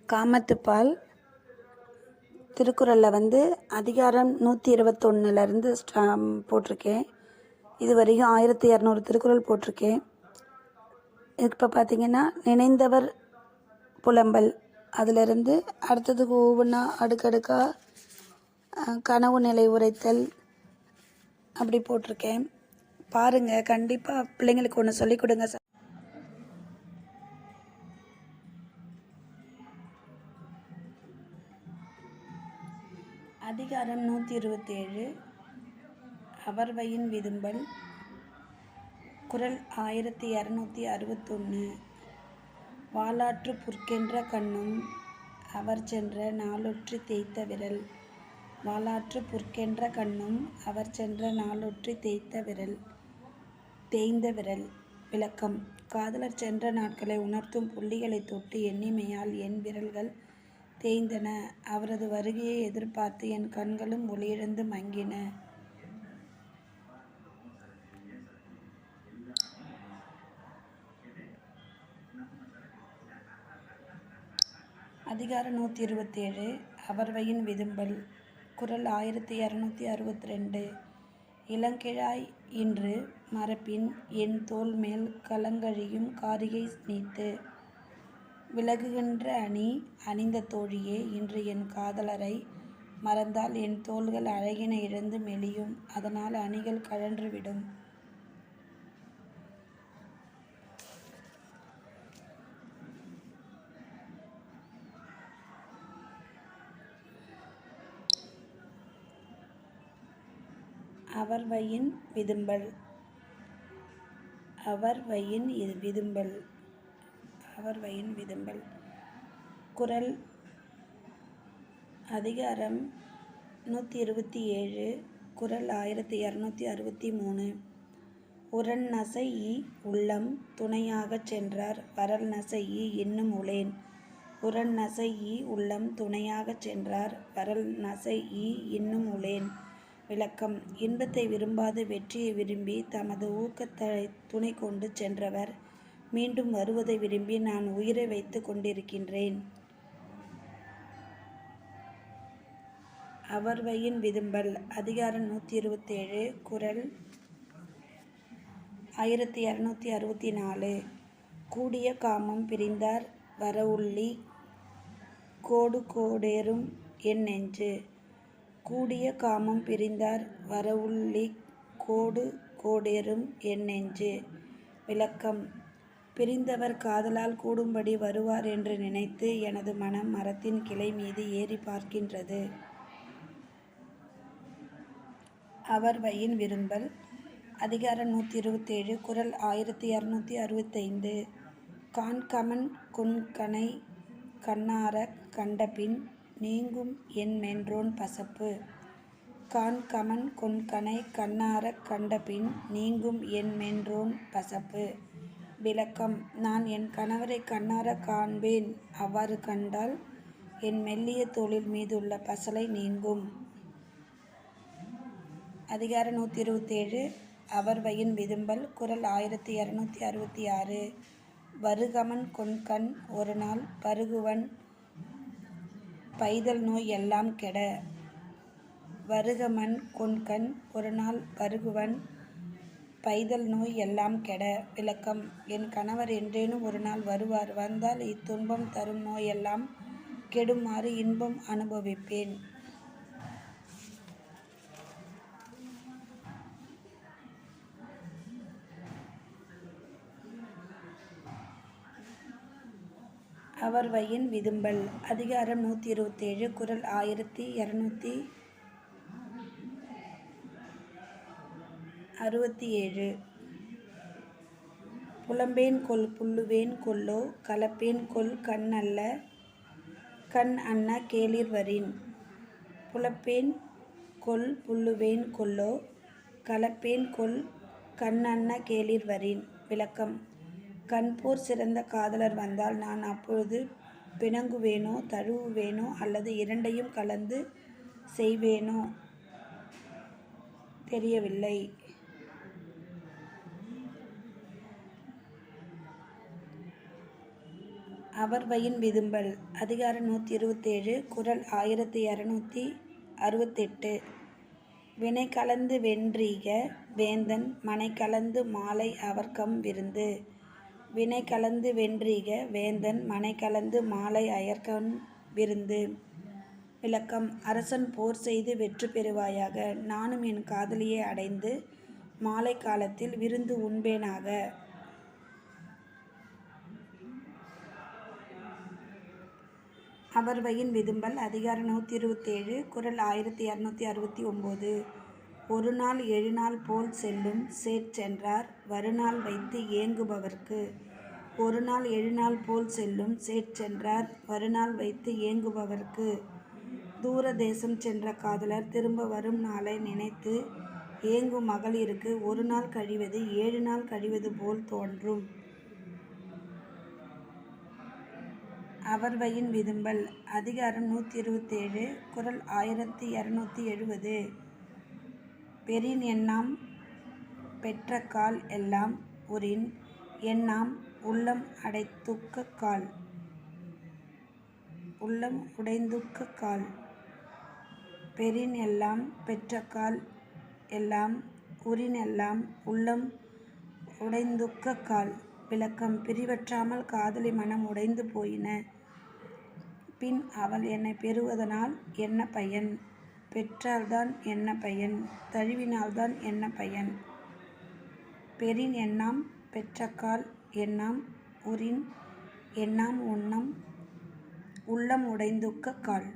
காமத்துப்பால் திருக்குறளில் அதிகாரம் 121லேருந்து போட்டிருக்கேன். இது வரைக்கும் 1200 திருக்குறள் போட்டிருக்கேன். இப்போ பார்த்திங்கன்னா நினைந்தவர் புலம்பல், அதிலிருந்து அடுத்ததுக்கு ஒவ்வொன்றா அடுக்கடுக்காக கனவு நிலை உரைத்தல் அப்படி போட்டிருக்கேன். பாருங்கள், கண்டிப்பாக பிள்ளைங்களுக்கு ஒன்று சொல்லிக் கொடுங்க. அதிகாரம் 127 அவர்வயின் விதும்பல். குறள் 1261. வாளாற்று புற்கென்ற கண்ணும் அவர் சென்ற நாளொற்றி தேய்த்த விரல். வாளாற்று புற்கென்ற கண்ணும் அவர் சென்ற நாளொற்றி தேய்ந்த விரல். விளக்கம். காதலர் சென்ற நாட்களை உணர்த்தும் புள்ளிகளை தொட்டு எண்ணிமையால் என் விரல்கள் தேய்ந்தன. அவரது வருகையை எதிர்பார்த்து என் கண்களும் ஒளியிழந்து மங்கின. அதிகாரம் 127 அவர்வயின் விதும்பல். குறள் 1262. இளங்கிழாய் இன்று மரப்பின் என் தோள் மேல் கலங்கழியும் காரிகை நீத்து. விலகுகின்ற அணி அணிந்த தோழியே, இன்று என் காதலரை மறந்தால் என் தோள்கள் அழகினை இழந்து மெலியும். அதனால் அணிகள் கழன்றுவிடும். அவர்வயின் விதும்பல். அவர்வயின் விதும்பல். அவர்வயின் விதும்பல். குறள் அதிகாரம் 127. குறள் 1263. உரன் நசைஇ உள்ளம் துணையாகச் சென்றார் வரல் நசைஇ இன்னும் உளேன். உரன் நசைஇ உள்ளம் துணையாகச் சென்றார் வரல் நசைஇ இன்னும் உளேன். விளக்கம். இன்பத்தை விரும்பாது வெற்றியை விரும்பி தமது ஊக்கத்தை துணை கொண்டு சென்றவர் மீண்டும் வருவதை விரும்பி நான் உயிரை வைத்து கொண்டிருக்கின்றேன். அவர்வயின் விதும்பல். அதிகாரம் 127. குறள் 1264. கூடிய காமம் பிரிந்தார் வரவுள்ளி கோடு கோடேறும் என் நெஞ்சு. கூடிய காமம் பிரிந்தார் வரவுள்ளி கோடு கோடேறும் என் நெஞ்சு. விளக்கம். பிரிந்தவர் காதலால் கூடும்படி வருவார் என்று நினைத்து எனது மனம் மரத்தின் கிளை மீது ஏறி பார்க்கின்றது. அவர்வயின் விரும்பல். அதிகாரம் 127. குறள் 1265. காண்கமன் கொண்கனை கண்ணாரக் கண்டபின் நீங்கும் என் மென்றோன் பசப்பு. காண்கமன் கொண்கனை கண்ணாரக் கண்டபின் நீங்கும் என் மென்றோன் பசப்பு. விளக்கம். நான் என் கணவரை கண்ணாரக் காண்பேன். அவ்வாறு கண்டால் என் மெல்லிய தோளில் மீதுள்ள பசலை நீங்கும். அதிகாரம் 127. அவர்வயின் விதும்பல். குறள் 1266. வருகமன் கொண்கண் ஒரு நாள் பருகுவன் பைதல் நோய் எல்லாம் கெட. வருகமன் கொண்கண் ஒரு நாள் பருகுவன் பைதல் நோய் எல்லாம் கெட. விளக்கம். என் கணவர் என்றேனும் ஒரு நாள் வருவார். வந்தால் இத்துன்பம் தரும் நோயெல்லாம் கெடுமாறு இன்பம் அனுபவிப்பேன். அவர்வயின் விதும்பல். அதிகாரம் 127. குறள் 1267. புலம்பேன் கொல் புல்லுவேன் கொல்லோ கலப்பேன் கொல் கண் அன்ன கேளிர் வரின். புலப்பேன் கொல் புல்லுவேன் கொல்லோ கலப்பேன் கொல் கண் அன்ன கேளிர் வரின். விளக்கம். கண்போர் சிறந்த காதலர் வந்தால் நான் அப்பொழுது பிணங்குவேனோ தழுவுவேனோ அல்லது இரண்டையும் கலந்து செய்வேனோ. தெரியவில்லை. அவர்வயின் விதும்பல். அதிகாரம் 127 குறள் 1268. வினை கலந்து வென்றீக வேந்தன் மனை கலந்து மாலை அவர்கம் விருந்து. வினை கலந்து வென்றீக வேந்தன் மனை கலந்து மாலை அயர்கண் விருந்து. விளக்கம். அரசன் போர் செய்து வெற்றி பெறுவாயாக. நானும் என் காதலியை அடைந்து மாலை காலத்தில் விருந்து உண்பேனாக. அவர்வயின் விதும்பல். அதிகாரம் 127 குறள் 1269. ஒரு நாள் 7 நாள் போல் செல்லும் சேட்சென்றார் வருநாள் வைத்து ஏங்குபவர்க்கு. ஒரு நாள் 7 நாள் போல் செல்லும் சேட்சென்றார் வருநாள் வைத்து ஏங்குபவர்க்கு. தூர தேசம் சென்ற காதலர் திரும்ப வரும் நாளை நினைத்து ஏங்கும் மகளிருக்கு ஒரு நாள் கழிவது 7 நாள் கழிவது போல் தோன்றும். அவர்வயின் விதும்பல். அதிகாரம் 127 குறள் 1270. பெறின் என்னாம் பெற்றக்கால் எல்லாம் உறின் என்னாம் உள்ளம் அடைத்துக்கக்கால். உள்ளம் உடைந்துக்கக்கால். பெறின் எல்லாம் பெற்றக்கால் எல்லாம் உறின் எல்லாம் உள்ளம் உடைந்துக்கக்கால். விளக்கம். பிரிவற்றாமல் காதலி மனம் உடைந்து போயின. பின் அவள் என்னை பெறுவதனால் என்ன பயன்? பெற்றால்தான் என்ன பயன்? தழுவினால்தான் என்ன பயன்? பெறின் என்னாம் பெற்றக்கால் என்னாம் உறின் என்னாம் உள்ளம் உடைந்துக்கக்கால்.